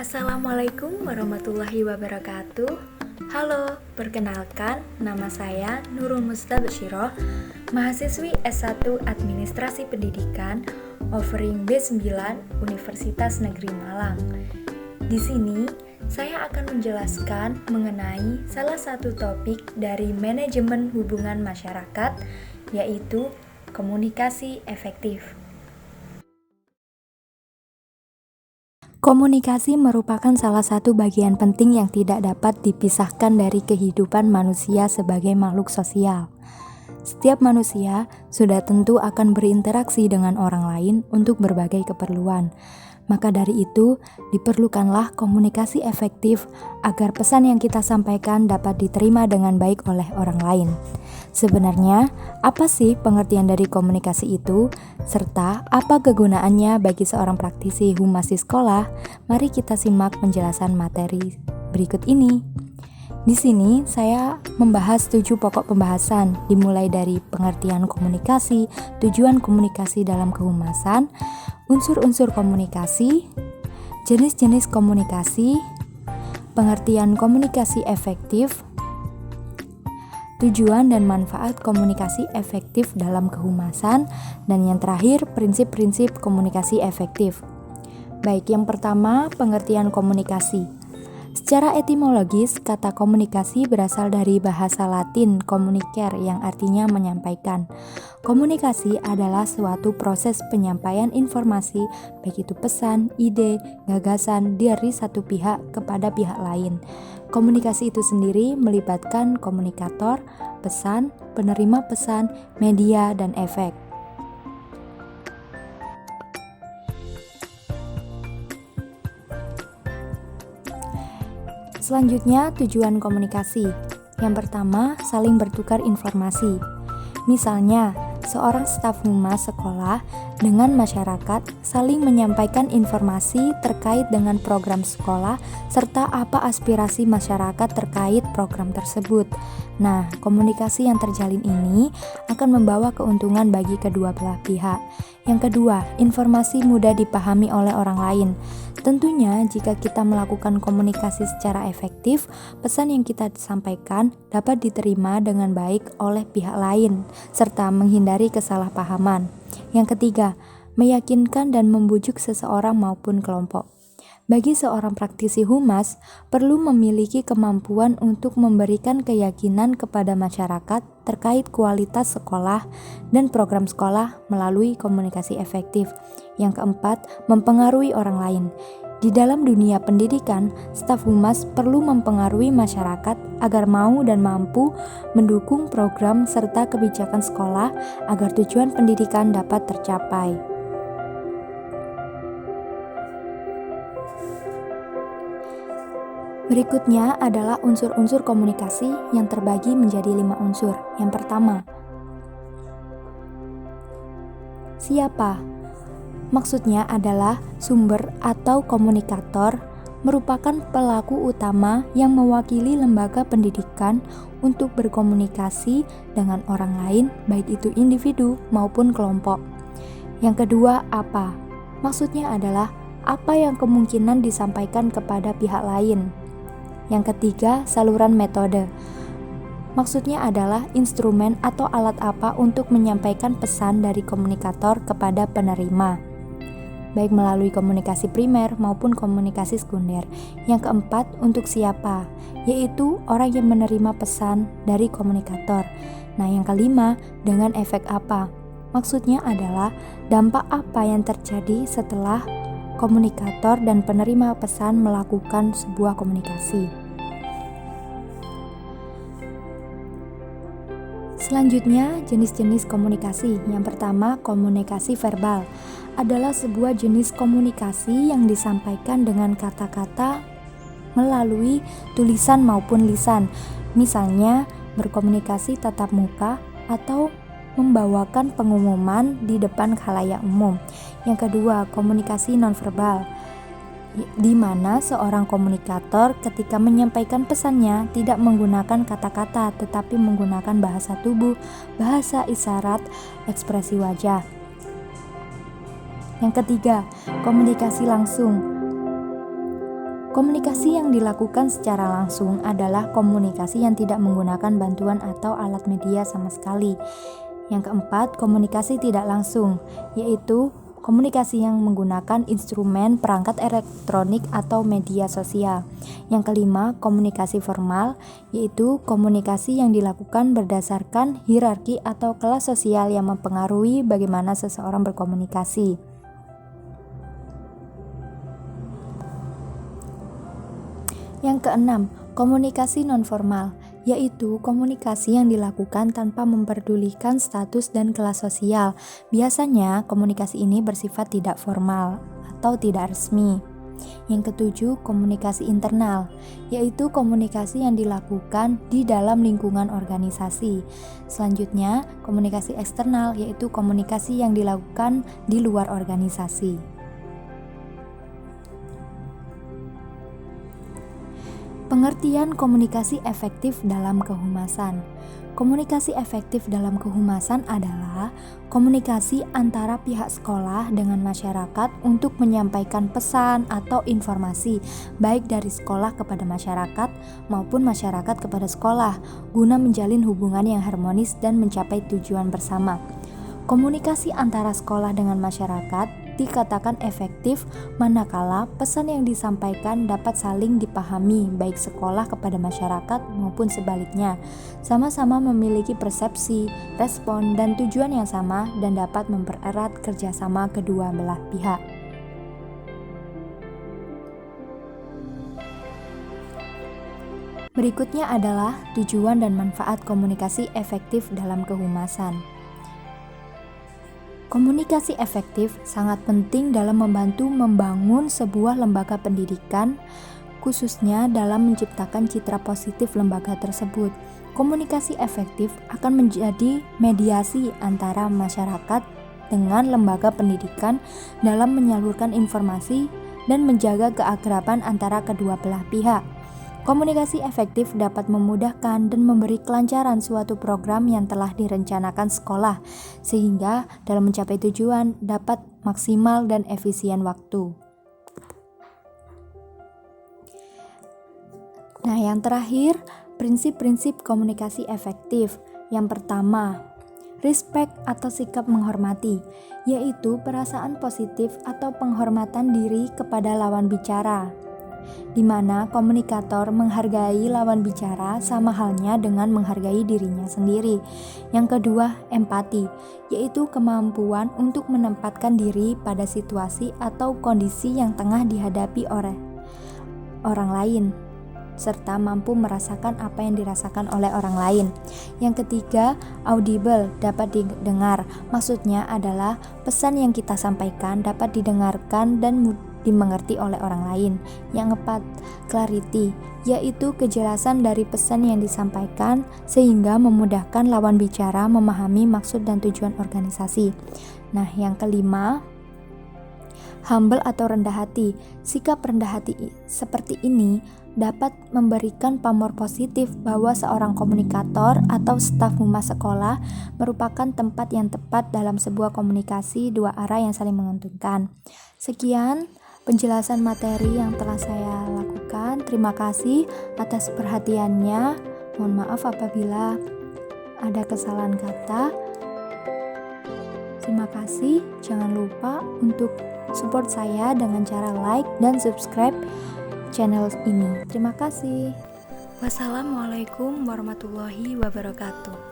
Assalamualaikum warahmatullahi wabarakatuh. Halo, perkenalkan nama saya Nurul Mustabsyiroh, mahasiswi S1 Administrasi Pendidikan offering B9 Universitas Negeri Malang. Di sini saya akan menjelaskan mengenai salah satu topik dari manajemen hubungan masyarakat, yaitu komunikasi efektif. Komunikasi merupakan salah satu bagian penting yang tidak dapat dipisahkan dari kehidupan manusia sebagai makhluk sosial. Setiap manusia sudah tentu akan berinteraksi dengan orang lain untuk berbagai keperluan. Maka dari itu, diperlukanlah komunikasi efektif agar pesan yang kita sampaikan dapat diterima dengan baik oleh orang lain. Sebenarnya, apa sih pengertian dari komunikasi itu? Serta apa kegunaannya bagi seorang praktisi humas di sekolah? Mari kita simak penjelasan materi berikut ini. Di sini saya membahas 7 pokok pembahasan, dimulai dari pengertian komunikasi, tujuan komunikasi dalam kehumasan, unsur-unsur komunikasi, jenis-jenis komunikasi, pengertian komunikasi efektif, tujuan dan manfaat komunikasi efektif dalam kehumasan, dan yang terakhir, prinsip-prinsip komunikasi efektif. Baik, yang pertama, pengertian komunikasi. Secara etimologis, kata komunikasi berasal dari bahasa Latin communicare yang artinya menyampaikan. Komunikasi adalah suatu proses penyampaian informasi, baik itu pesan, ide, gagasan dari satu pihak kepada pihak lain. Komunikasi itu sendiri melibatkan komunikator, pesan, penerima pesan, media, dan efek. Selanjutnya, tujuan komunikasi. Yang pertama, saling bertukar informasi. Misalnya, seorang staf humas sekolah dengan masyarakat saling menyampaikan informasi terkait dengan program sekolah serta apa aspirasi masyarakat terkait program tersebut. Nah, komunikasi yang terjalin ini akan membawa keuntungan bagi kedua belah pihak. Yang kedua, informasi mudah dipahami oleh orang lain. Tentunya, jika kita melakukan komunikasi secara efektif, pesan yang kita sampaikan dapat diterima dengan baik oleh pihak lain, serta menghindari kesalahpahaman. Yang ketiga, meyakinkan dan membujuk seseorang maupun kelompok. Bagi seorang praktisi humas, perlu memiliki kemampuan untuk memberikan keyakinan kepada masyarakat terkait kualitas sekolah dan program sekolah melalui komunikasi efektif. Yang keempat, mempengaruhi orang lain. Di dalam dunia pendidikan, staf humas perlu mempengaruhi masyarakat agar mau dan mampu mendukung program serta kebijakan sekolah agar tujuan pendidikan dapat tercapai. Berikutnya adalah unsur-unsur komunikasi yang terbagi menjadi 5 unsur. Yang pertama, siapa? Maksudnya adalah sumber atau komunikator merupakan pelaku utama yang mewakili lembaga pendidikan untuk berkomunikasi dengan orang lain, baik itu individu maupun kelompok. Yang kedua, apa? Maksudnya adalah apa yang kemungkinan disampaikan kepada pihak lain. Yang ketiga, saluran metode. Maksudnya adalah instrumen atau alat apa untuk menyampaikan pesan dari komunikator kepada penerima, baik melalui komunikasi primer maupun komunikasi sekunder. Yang keempat, untuk siapa, yaitu orang yang menerima pesan dari komunikator. Nah, yang kelima, dengan efek apa. Maksudnya adalah dampak apa yang terjadi setelah komunikator dan penerima pesan melakukan sebuah komunikasi. Selanjutnya, jenis-jenis komunikasi. Yang pertama, komunikasi verbal adalah sebuah jenis komunikasi yang disampaikan dengan kata-kata melalui tulisan maupun lisan. Misalnya, berkomunikasi tatap muka atau membawakan pengumuman di depan khalayak umum. Yang kedua, komunikasi nonverbal, di mana seorang komunikator ketika menyampaikan pesannya tidak menggunakan kata-kata tetapi menggunakan bahasa tubuh, bahasa isyarat, ekspresi wajah. Yang ketiga, komunikasi langsung. Komunikasi yang dilakukan secara langsung adalah komunikasi yang tidak menggunakan bantuan atau alat media sama sekali. Yang keempat, komunikasi tidak langsung, yaitu komunikasi yang menggunakan instrumen perangkat elektronik atau media sosial. Yang kelima, komunikasi formal, yaitu komunikasi yang dilakukan berdasarkan hierarki atau kelas sosial yang mempengaruhi bagaimana seseorang berkomunikasi. Yang keenam, komunikasi nonformal, yaitu komunikasi yang dilakukan tanpa memperdulikan status dan kelas sosial. Biasanya, komunikasi ini bersifat tidak formal atau tidak resmi. Yang ketujuh, komunikasi internal, yaitu komunikasi yang dilakukan di dalam lingkungan organisasi. Selanjutnya, komunikasi eksternal, yaitu komunikasi yang dilakukan di luar organisasi. Pengertian komunikasi efektif dalam kehumasan. Komunikasi efektif dalam kehumasan adalah komunikasi antara pihak sekolah dengan masyarakat untuk menyampaikan pesan atau informasi baik dari sekolah kepada masyarakat maupun masyarakat kepada sekolah guna menjalin hubungan yang harmonis dan mencapai tujuan bersama. Komunikasi antara sekolah dengan masyarakat dikatakan efektif manakala pesan yang disampaikan dapat saling dipahami baik sekolah kepada masyarakat maupun sebaliknya, sama-sama memiliki persepsi, respon, dan tujuan yang sama dan dapat mempererat kerjasama kedua belah pihak. Berikutnya adalah tujuan dan manfaat komunikasi efektif dalam kehumasan. Komunikasi efektif sangat penting dalam membantu membangun sebuah lembaga pendidikan, khususnya dalam menciptakan citra positif lembaga tersebut. Komunikasi efektif akan menjadi mediasi antara masyarakat dengan lembaga pendidikan dalam menyalurkan informasi dan menjaga keakraban antara kedua belah pihak. Komunikasi efektif dapat memudahkan dan memberi kelancaran suatu program yang telah direncanakan sekolah, sehingga dalam mencapai tujuan dapat maksimal dan efisien waktu. Nah, yang terakhir, prinsip-prinsip komunikasi efektif. Yang pertama, respect atau sikap menghormati, yaitu perasaan positif atau penghormatan diri kepada lawan bicara, di mana komunikator menghargai lawan bicara sama halnya dengan menghargai dirinya sendiri. Yang kedua, empati, yaitu kemampuan untuk menempatkan diri pada situasi atau kondisi yang tengah dihadapi oleh orang lain, serta mampu merasakan apa yang dirasakan oleh orang lain. Yang ketiga, audible, dapat didengar. Maksudnya adalah pesan yang kita sampaikan dapat didengarkan dan dimengerti oleh orang lain. Yang keempat, clarity, yaitu kejelasan dari pesan yang disampaikan sehingga memudahkan lawan bicara memahami maksud dan tujuan organisasi. Nah, yang kelima, humble atau rendah hati. Sikap rendah hati seperti ini dapat memberikan pamor positif bahwa seorang komunikator atau staf humas sekolah merupakan tempat yang tepat dalam sebuah komunikasi dua arah yang saling menguntungkan. Sekian penjelasan materi yang telah saya lakukan. Terima kasih atas perhatiannya. Mohon maaf apabila ada kesalahan kata. Terima kasih. Jangan lupa untuk support saya dengan cara like dan subscribe channel ini. Terima kasih. Wassalamualaikum warahmatullahi wabarakatuh.